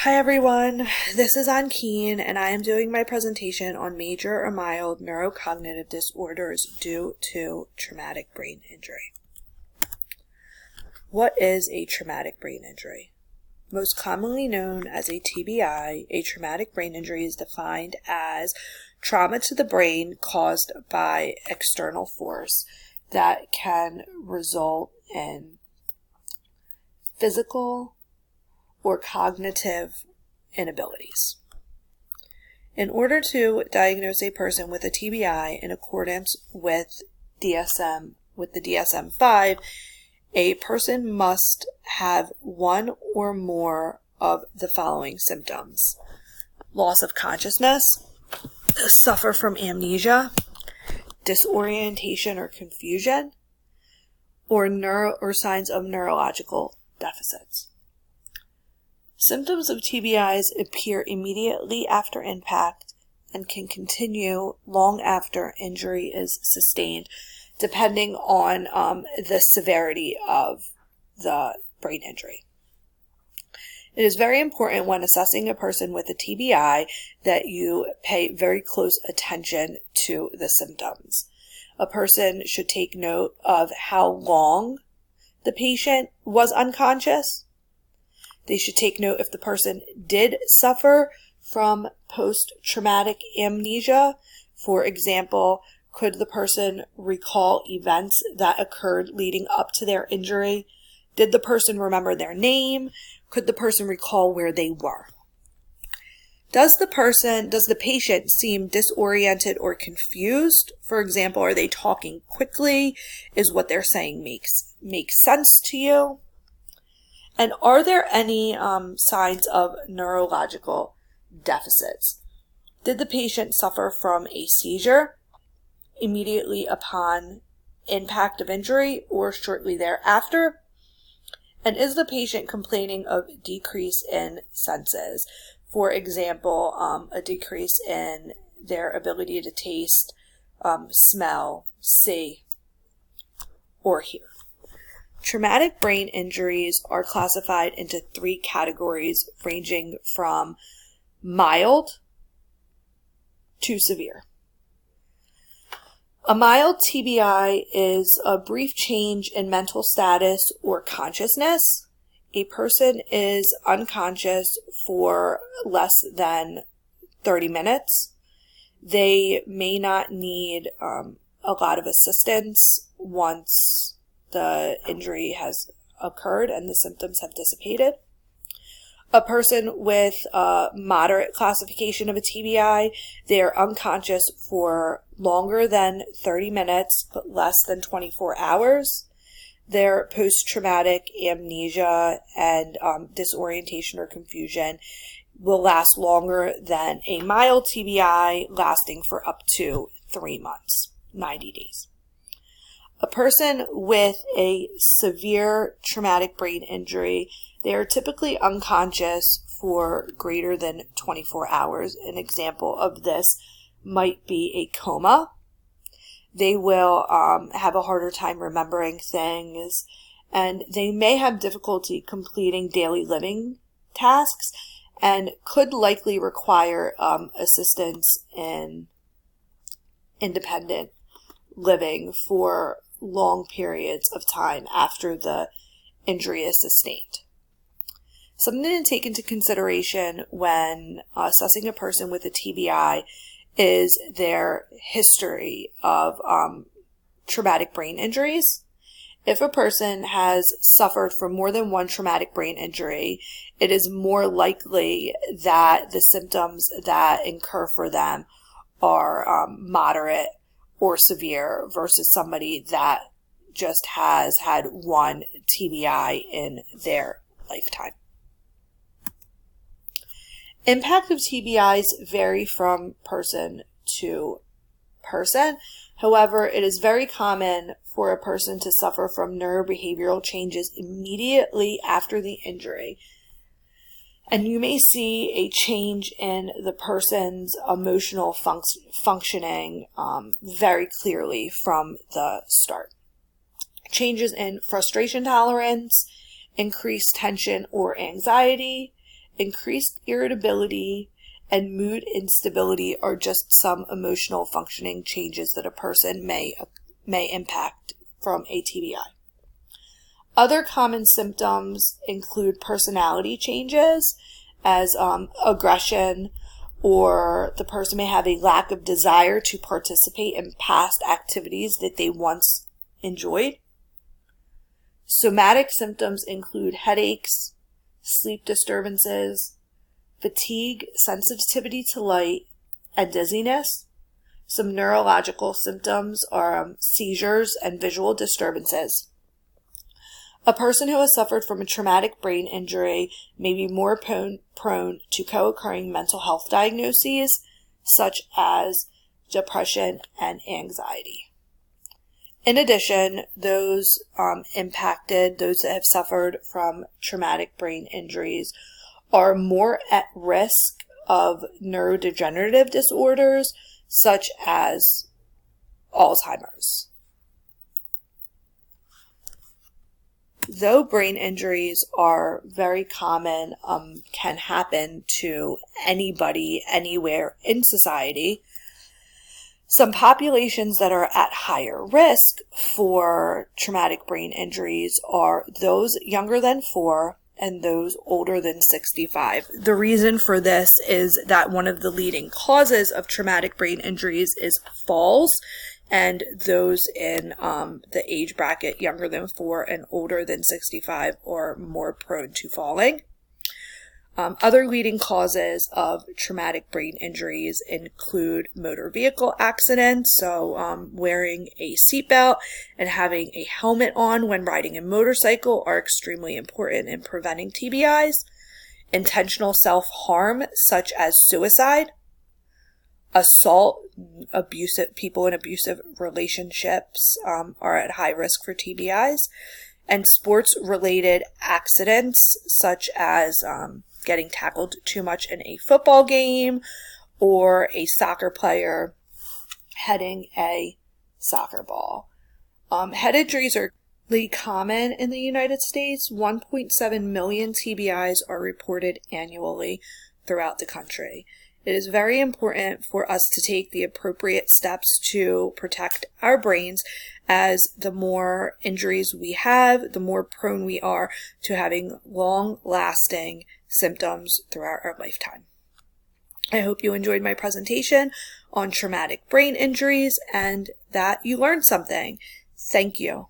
Hi everyone, this is Ann Keen and I am doing my presentation on major or mild neurocognitive disorders due to traumatic brain injury. What is a traumatic brain injury? Most commonly known as a TBI, a traumatic brain injury is defined as trauma to the brain caused by external force that can result in physical or cognitive inabilities. In order to diagnose a person with a TBI in accordance with the DSM-5, a person must have one or more of the following symptoms: loss of consciousness, suffer from amnesia, disorientation or confusion, or signs of neurological deficits. Symptoms of TBIs appear immediately after impact and can continue long after injury is sustained, depending on the severity of the brain injury. It is very important when assessing a person with a TBI that you pay very close attention to the symptoms. A person should take note of how long the patient was unconscious. They should take note if the person did suffer from post-traumatic amnesia. For example, could the person recall events that occurred leading up to their injury? Did the person remember their name? Could the person recall where they were? Does the patient seem disoriented or confused? For example, are they talking quickly? Is what they're saying makes sense to you? And are there any signs of neurological deficits? Did the patient suffer from a seizure immediately upon impact of injury or shortly thereafter? And is the patient complaining of decrease in senses? For example, a decrease in their ability to taste, smell, see, or hear. Traumatic brain injuries are classified into three categories ranging from mild to severe. A mild TBI is a brief change in mental status or consciousness. A person is unconscious for less than 30 minutes. They may not need a lot of assistance once the injury has occurred and the symptoms have dissipated. A person with a moderate classification of a TBI, they're unconscious for longer than 30 minutes but less than 24 hours. Their post-traumatic amnesia and disorientation or confusion will last longer than a mild TBI, lasting for up to 3 months, 90 days. A person with a severe traumatic brain injury, they are typically unconscious for greater than 24 hours. An example of this might be a coma. They will have a harder time remembering things, and they may have difficulty completing daily living tasks and could likely require assistance in independent living for long periods of time after the injury is sustained. Something to take into consideration when assessing a person with a TBI is their history of traumatic brain injuries. If a person has suffered from more than one traumatic brain injury, it is more likely that the symptoms that incur for them are moderate or severe versus somebody that just has had one TBI in their lifetime. Impact of TBIs vary from person to person. However, it is very common for a person to suffer from neurobehavioral changes immediately after the injury. And you may see a change in the person's emotional functioning very clearly from the start. Changes in frustration tolerance, increased tension or anxiety, increased irritability, and mood instability are just some emotional functioning changes that a person may impact from a TBI. Other common symptoms include personality changes, as aggression, or the person may have a lack of desire to participate in past activities that they once enjoyed. Somatic symptoms include headaches, sleep disturbances, fatigue, sensitivity to light, and dizziness. Some neurological symptoms are seizures and visual disturbances. A person who has suffered from a traumatic brain injury may be more prone to co-occurring mental health diagnoses, such as depression and anxiety. In addition, those those that have suffered from traumatic brain injuries are more at risk of neurodegenerative disorders, such as Alzheimer's. Though brain injuries are very common, can happen to anybody, anywhere in society, some populations that are at higher risk for traumatic brain injuries are those younger than 4 and those older than 65. The reason for this is that one of the leading causes of traumatic brain injuries is falls, and those in the age bracket younger than 4 and older than 65 are more prone to falling. Other leading causes of traumatic brain injuries include motor vehicle accidents, so wearing a seatbelt and having a helmet on when riding a motorcycle are extremely important in preventing TBIs. Intentional self-harm, such as suicide, assault, people in abusive relationships are at high risk for TBIs, and sports-related accidents, such as getting tackled too much in a football game or a soccer player heading a soccer ball. Head injuries are really common in the United States. 1.7 million TBIs are reported annually throughout the country. It is very important for us to take the appropriate steps to protect our brains, as the more injuries we have, the more prone we are to having long-lasting symptoms throughout our lifetime. I hope you enjoyed my presentation on traumatic brain injuries and that you learned something. Thank you.